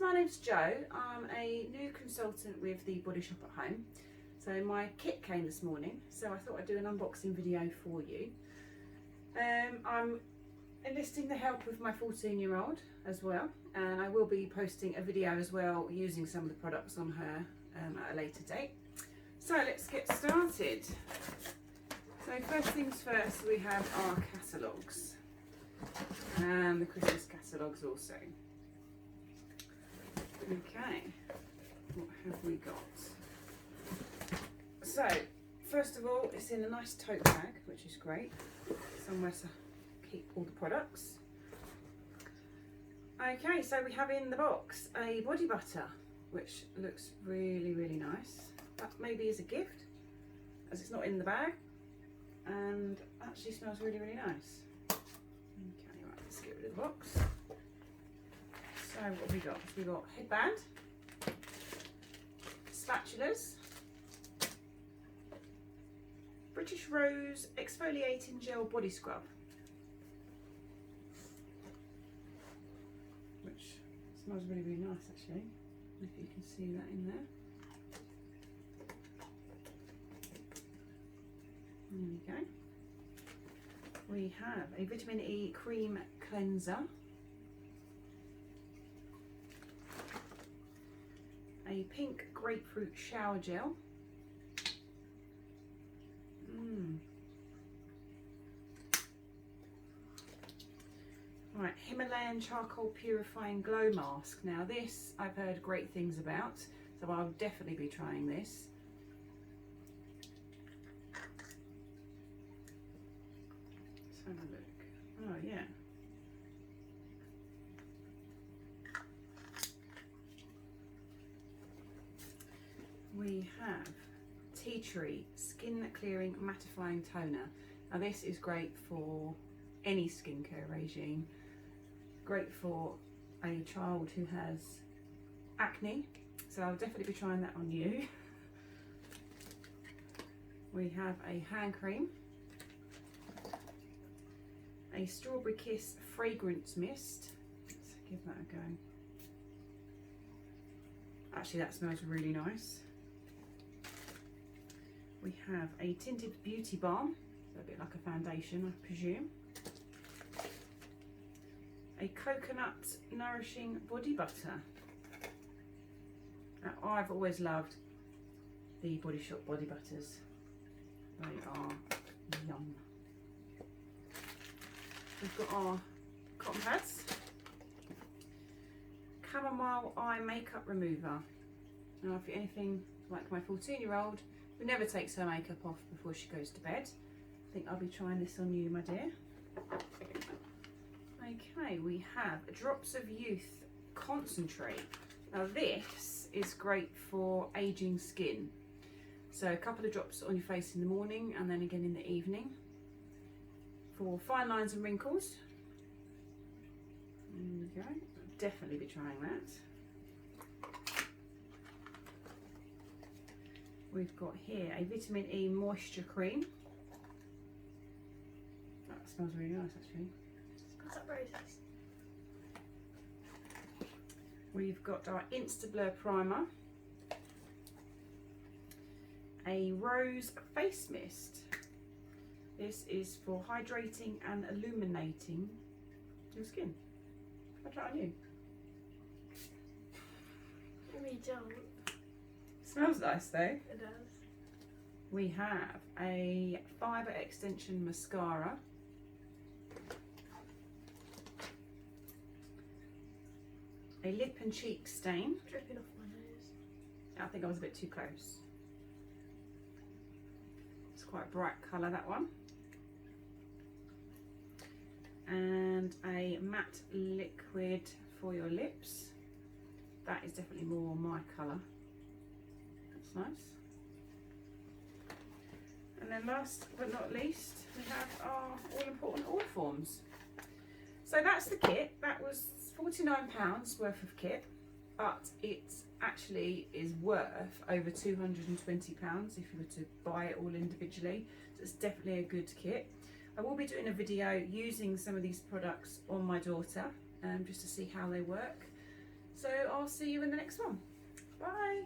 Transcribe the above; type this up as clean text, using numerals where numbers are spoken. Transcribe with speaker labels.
Speaker 1: my name's Jo. I'm a new consultant with the Body Shop at Home. So my kit came this morning, so I thought I'd do an unboxing video for you. I'm enlisting the help of my 14-year-old as well, and I will be posting a video as well using some of the products on her at a later date. So let's get started. So first things first, we have our catalogues and the Christmas catalogues also. Okay, what have we got? So first of all, it's in a nice tote bag, which is great, somewhere to keep all the products. Okay, so we have in the box a body butter, which looks really nice. That maybe is a gift, as it's not in the bag, and actually smells really nice. Okay, right, let's get rid of the box. So what have we got? So we've got headband, spatulas, British Rose exfoliating gel body scrub, which smells really nice actually, if you can see that in there. There we go. We have a vitamin E cream cleanser, a pink grapefruit shower gel, right, Himalayan charcoal purifying glow mask. Now this I've heard great things about, so I'll definitely be trying this. Let's have a look. Oh yeah. We have Tea Tree Skin Clearing Mattifying Toner. Now this is great for any skincare regime. Great for a child who has acne, so I'll definitely be trying that on you. We have a hand cream, a Strawberry Kiss fragrance mist. Let's give that a go. Actually, that smells really nice. We have a tinted beauty balm, so a bit like a foundation, I presume. A coconut nourishing body butter. Now, I've always loved the Body Shop body butters. They are yum. We've got our cotton pads, chamomile eye makeup remover. Now, if you're anything like my 14-year-old, who never takes her makeup off before she goes to bed, I think I'll be trying this on you, my dear. Okay, we have Drops of Youth Concentrate. Now this is great for aging skin. So a couple of drops on your face in the morning and then again in the evening. For fine lines and wrinkles. There we go, I'll definitely be trying that. We've got here a vitamin E moisture cream. That smells really nice actually.
Speaker 2: What's that roses?
Speaker 1: We've got our Instablur primer, a rose face mist. This is for hydrating and illuminating your skin. I'll try it on you.
Speaker 2: We don't.
Speaker 1: Smells nice though.
Speaker 2: It does.
Speaker 1: We have a fibre extension mascara, a lip and cheek stain.
Speaker 2: Dripping off my nose.
Speaker 1: I think I was a bit too close. It's quite a bright colour, that one. And a matte liquid for your lips. That is definitely more my colour. That's nice. And then last but not least, we have our all-important oil forms. So that's the kit. That was £49 worth of kit, but it actually is worth over £220 if you were to buy it all individually. So it's definitely a good kit. I will be doing a video using some of these products on my daughter, just to see how they work. So I'll I'll see you in the next one. Bye.